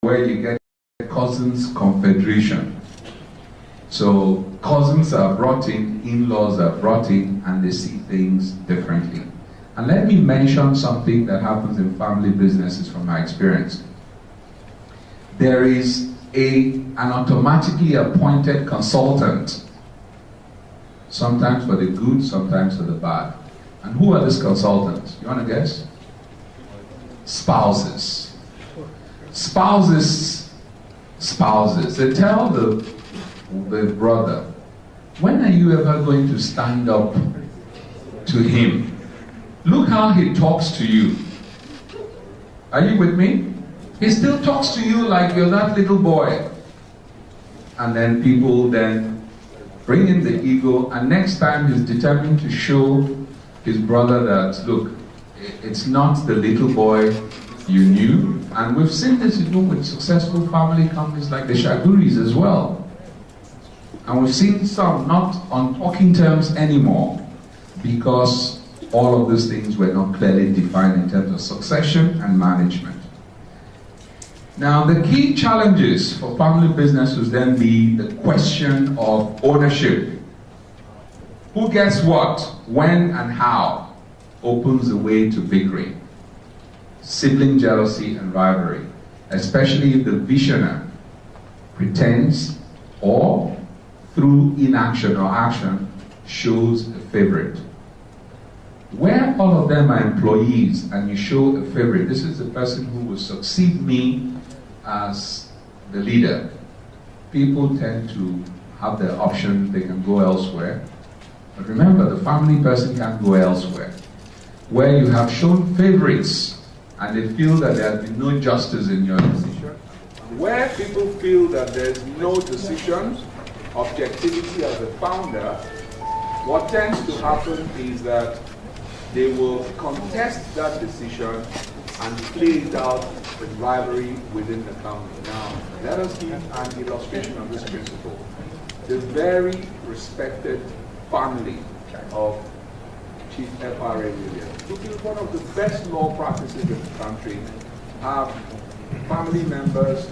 where you get cousins confederation. So cousins are brought in-laws are brought in, and they see things differently. And let me mention something that happens in family businesses from my experience. There is an automatically appointed consultant, sometimes for the good, sometimes for the bad. And who are these consultants? You want to guess? Spouses. Spouses. They tell the brother, when are you ever going to stand up to him? Look how he talks to you. Are you with me? He still talks to you like you're that little boy. And then people then bring in the ego, and next time he's determined to show his brother that, look, it's not the little boy you knew. And we've seen this with successful family companies like the Shaguris as well. And we've seen some not on talking terms anymore because all of these things were not clearly defined in terms of succession and management. Now, the key challenges for family business would then be the question of ownership. Who gets what, when, and how opens the way to bickering, sibling jealousy, and rivalry, especially if the visionary pretends or through inaction or action shows a favorite. Where all of them are employees and you show a favorite, this is the person who will succeed me as the leader, people tend to have the option they can go elsewhere. But remember, the family person can't go elsewhere. Where you have shown favorites and they feel that there has been no justice in your decision. Where people feel that there's no decision, objectivity as a founder, what tends to happen is that they will contest that decision and play it out with rivalry within the family. Now, let us give an illustration of this principle. The very respected family of Chief F.R.A. Williams, who is one of the best law practices in the country, have family members,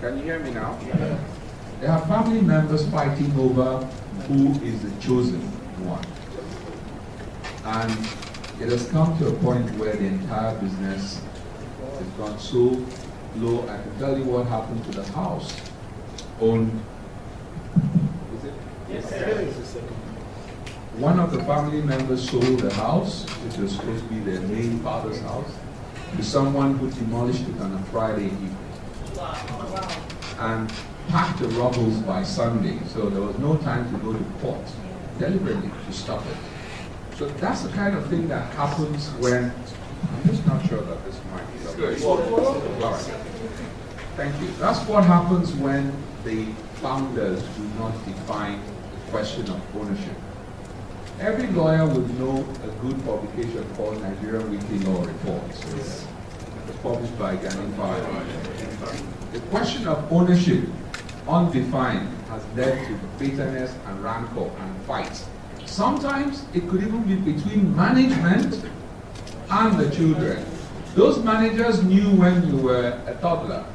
can you hear me now? Yeah. They have family members fighting over who is the chosen one. And it has come to a point where the entire business has gone so low. I can tell you what happened to the house owned. Is it? Yes, sir. One of the family members sold the house, which was supposed to be their main father's house, to someone who demolished it on a Friday evening. Wow. And packed the rubble by Sunday, so there was no time to go to court deliberately to stop it. So that's the kind of thing that happens when, I'm just not sure that this might be good. All right. Thank you. That's what happens when the founders do not define the question of ownership. Every lawyer would know a good publication called Nigerian Weekly Law Reports. It's published by Ghanaian Fabian. The question of ownership, undefined, has led to bitterness and rancor and fight. Sometimes it could even be between management and the children. Those managers knew when you were a toddler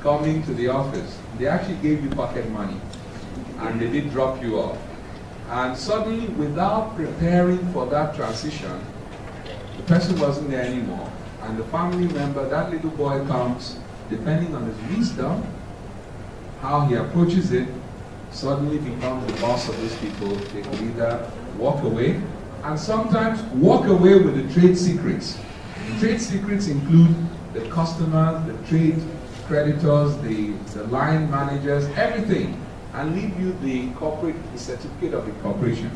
coming to the office. They actually gave you pocket money and they did drop you off. And suddenly, without preparing for that transition, the person wasn't there anymore. And the family member, that little boy comes, depending on his wisdom, how he approaches it, suddenly becomes the boss of these people. They could either walk away, and sometimes walk away with the trade secrets. The trade secrets include the customers, the trade creditors, the line managers, everything, and leave you the certificate of incorporation.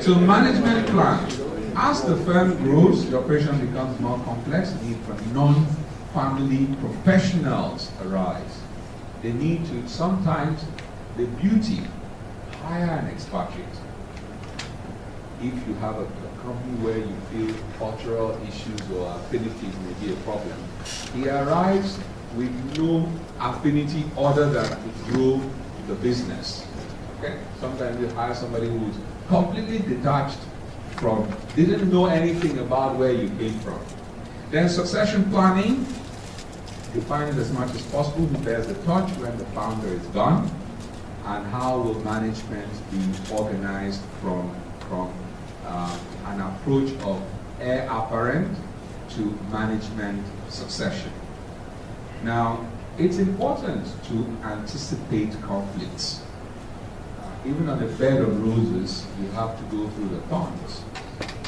So management plan. As the firm grows, the operation becomes more complex. The need for non-family professionals arise. They need to, sometimes, the beauty, hire an expatriate. If you have a company where you feel cultural issues or affinities may be a problem, he arrives with no affinity other than to grow the business. Okay? Sometimes you hire somebody who's completely detached didn't know anything about where you came from. Then succession planning, define it as much as possible who bears the torch when the founder is gone, and how will management be organized from an approach of heir apparent to management succession. Now, it's important to anticipate conflicts. Even on a bed of roses, you have to go through the thorns.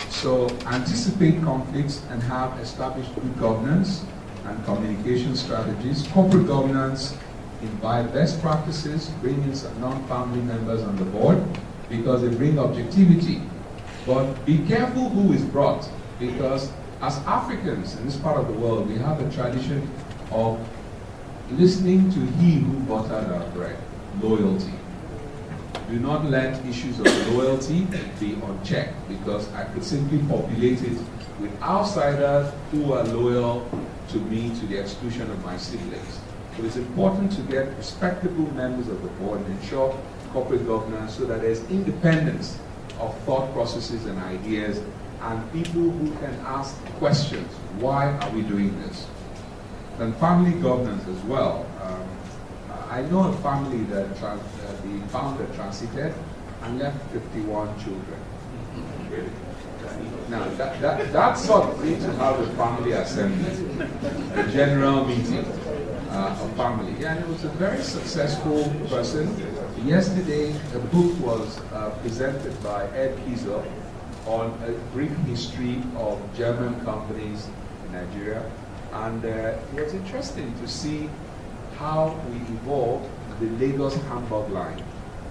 So anticipate conflicts and have established good governance and communication strategies. Corporate governance, invite best practices, bring in some non-family members on the board because they bring objectivity. But be careful who is brought, because as Africans in this part of the world, we have a tradition of listening to he who buttered our bread, loyalty. Do not let issues of loyalty be unchecked, because I could simply populate it with outsiders who are loyal to me to the exclusion of my siblings. So it's important to get respectable members of the board and ensure corporate governance so that there's independence of thought processes and ideas, and people who can ask questions. Why are we doing this? And family governance as well. I know a family that the founder transited and left 51 children. Really? Now, that sort of needs to have a family assembly, a general meeting of family. Yeah, and it was a very successful person. Yesterday, a book was presented by Ed Kiesel on a brief history of German companies in Nigeria. And it was interesting to see how we evolved the Lagos Hamburg line,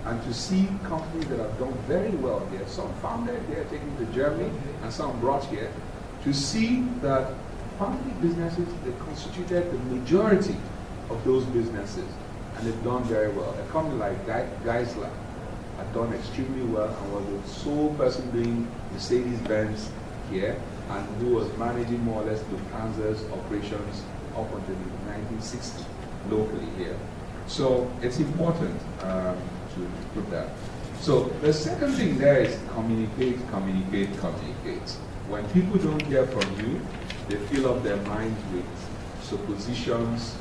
and to see companies that have done very well here, some founded here, taken to Germany, and some brought here, to see that family businesses, they constituted the majority of those businesses, and they've done very well. A company like Geisler had done extremely well and was the sole person doing Mercedes-Benz here, and who was managing more or less Lufthansa's operations up until the 1960s locally here. So it's important to put that. So the second thing there is communicate. When people don't hear from you, they fill up their minds with suppositions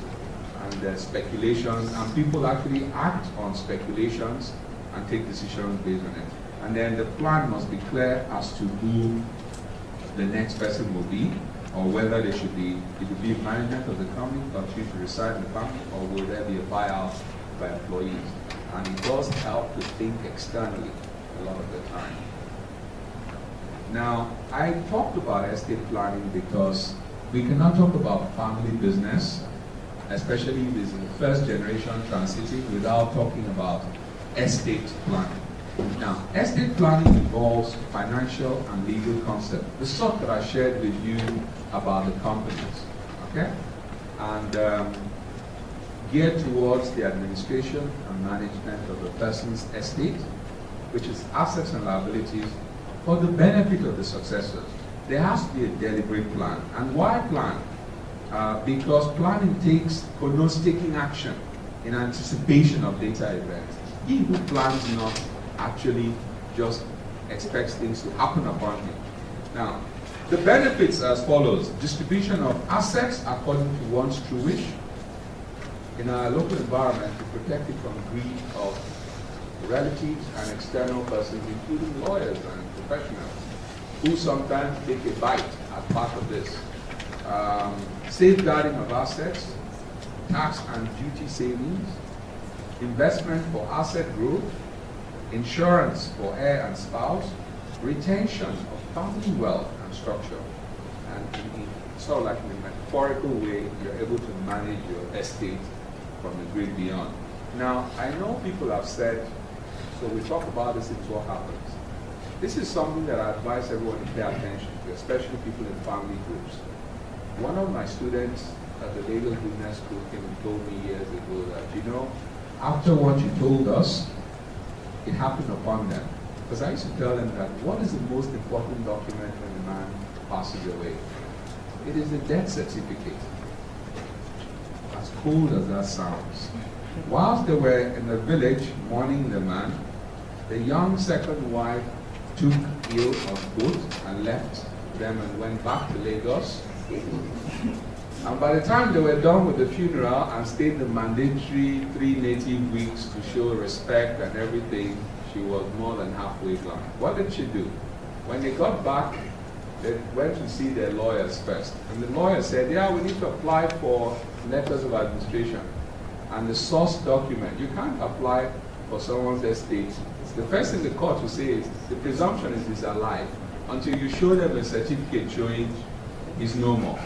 and speculations, and people actually act on speculations and take decisions based on it. And then the plan must be clear as to who the next person will be, or whether it will be management of the company, continue to reside in the family, or will there be a buyout by employees. And it does help to think externally a lot of the time. Now, I talked about estate planning because we cannot talk about family business, especially if it's in the first generation transiting, without talking about estate planning. Now, estate planning involves financial and legal concepts, the sort that I shared with you about the companies, okay? And geared towards the administration and management of the person's estate, which is assets and liabilities, for the benefit of the successors. There has to be a deliberate plan. And why plan? Because planning connotes taking action in anticipation of later events. He who plans not actually just expects things to happen upon him. Now, the benefits as follows: distribution of assets according to one's true wish. In our local environment, to protect it from greed of relatives and external persons, including lawyers and professionals, who sometimes take a bite as part of this. Safeguarding of assets, tax and duty savings, investment for asset growth, insurance for heir and spouse, retention of family wealth and structure. And in sort of like in a metaphorical way, you're able to manage your estate from the great beyond. Now, I know people have said, so we talk about this, it's what happens. This is something that I advise everyone to pay attention to, especially people in family groups. One of my students at the Lagos Business School came and told me years ago that, after what you told us, it happened upon them. Because I used to tell them that what is the most important document when a man passes away? It is the death certificate. As cold as that sounds. Whilst they were in the village mourning the man, the young second wife took ill on boat and left them and went back to Lagos. And by the time they were done with the funeral and stayed the mandatory 3 native weeks to show respect and everything, she was more than halfway gone. What did she do? When they got back, they went to see their lawyers first. And the lawyer said, yeah, we need to apply for letters of administration. And the source document, you can't apply for someone's estate. The first thing the court will say is, the presumption is he's alive until you show them a certificate showing he's no more.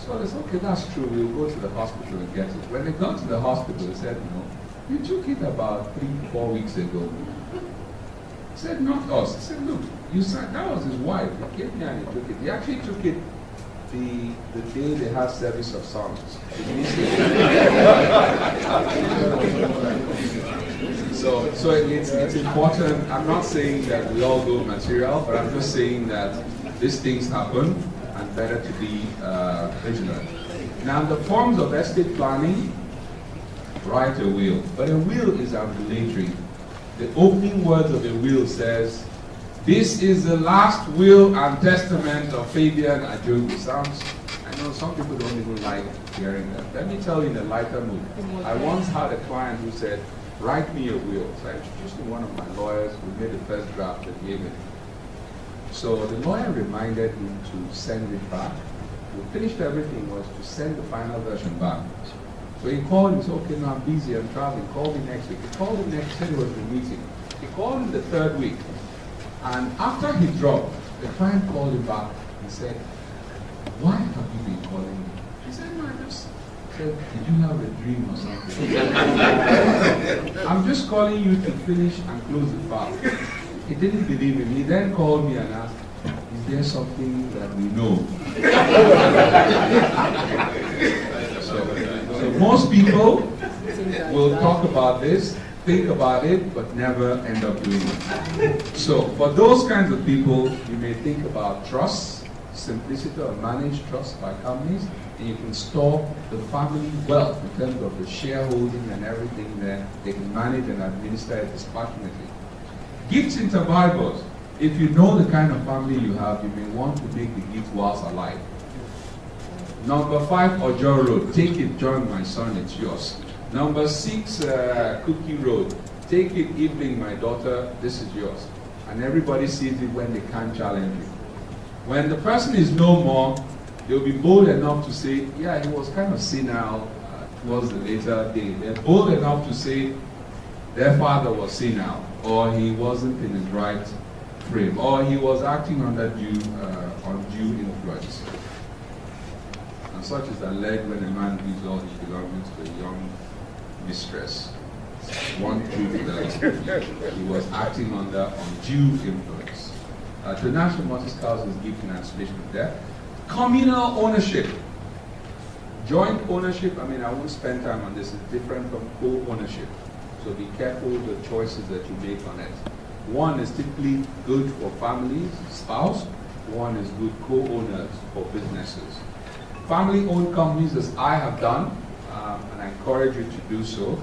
So they said, okay, that's true, we'll go to the hospital and get it. When they got to the hospital, they said, no, you took it about 3-4 weeks ago. He said, not us. He said, look, you said that was his wife. He came here and he took it. He actually took it the day they had service of songs. So it's important. I'm not saying that we all go material, but I'm just saying that these things happen and better to be vigilant. Now, the forms of estate planning, write a will. But a will is ambulatory. The opening words of a will says, this is the last will and testament of Fabian Ajogwu. Sounds, I know some people don't even like hearing that. Let me tell you in a lighter mood. I once had a client who said, write me a will. So I introduced him one of my lawyers. We made the first draft and gave it. So the lawyer reminded him to send it back. We finished everything, was to send the final version back. So he called and said, okay, no, I'm busy, I'm traveling, call me next week. He called him next, said he was in a meeting. He called him the 3rd week. And after he dropped, the client called him back and said, why have you been calling me? He said, no, I just said, did you have a dream or something? I'm just calling you to finish and close the file. He didn't believe him. He then called me and asked, is there something that we know? So most people will talk about this, think about it, but never end up doing it. So for those kinds of people, you may think about trusts, simplicity or managed trusts by companies, and you can store the family wealth in terms of the shareholding and everything there. They can manage and administer it dispassionately. Gifts intervivals. If you know the kind of family you have, you may want to make the gift whilst alive. Number 5, Ojo Road. Take it, John, my son, it's yours. Number 6, Cookie Road. Take it, Evening, my daughter, this is yours. And everybody sees it when they can't challenge you. When the person is no more, they'll be bold enough to say, yeah, he was kind of senile towards the later day. They're bold enough to say their father was senile, or he wasn't in his right frame, or he was acting under undue influence. And such is alleged when a man gives all his belongings to a young mistress. One proof that he was acting under undue influence. To national multi-spouses give cancellation of debt. Communal ownership. Joint ownership, I mean, I won't spend time on this, it's different from co-ownership. So be careful the choices that you make on it. One is typically good for families, spouse. One is good co-owners for businesses. Family-owned companies, as I have done, and I encourage you to do so.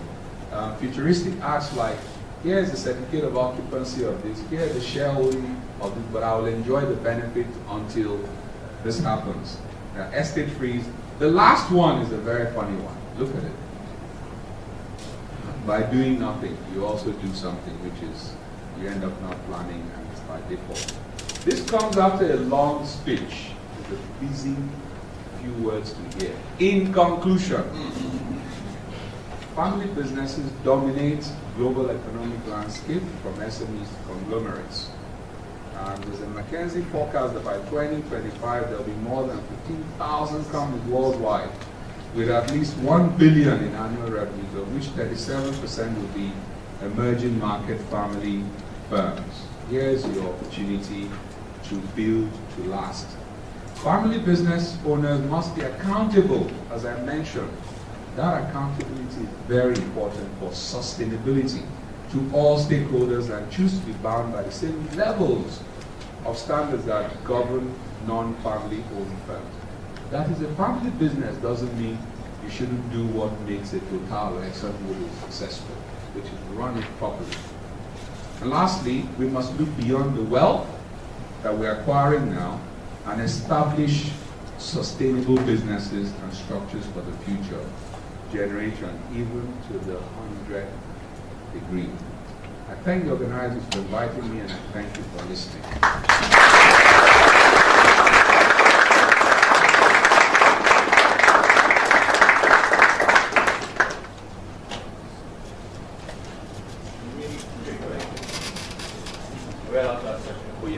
Futuristic acts like, here's the certificate of occupancy of this, here's the shareholding of this, but I will enjoy the benefit until this happens. Estate freeze. The last one is a very funny one. Look at it. By doing nothing, you also do something, which is you end up not planning and it's by default. This comes after a long speech with a pleasing few words to hear. In conclusion, family businesses dominate global economic landscape from SMEs to conglomerates. And there's a McKinsey forecast that by 2025 there will be more than 15,000 companies worldwide with at least 1 billion in annual revenues, of which 37% will be emerging market family firms. Here's your opportunity to build to last. Family business owners must be accountable, as I mentioned. That accountability is very important for sustainability to all stakeholders and choose to be bound by the same levels of standards that govern non-family owned firms. That is, a family business doesn't mean you shouldn't do what makes a Total or ExxonMobil successful, which is run it properly. And lastly, we must look beyond the wealth that we're acquiring now and establish sustainable businesses and structures for the future generation, even to the 100th degree. I thank the organizers for inviting me, and I thank you for listening.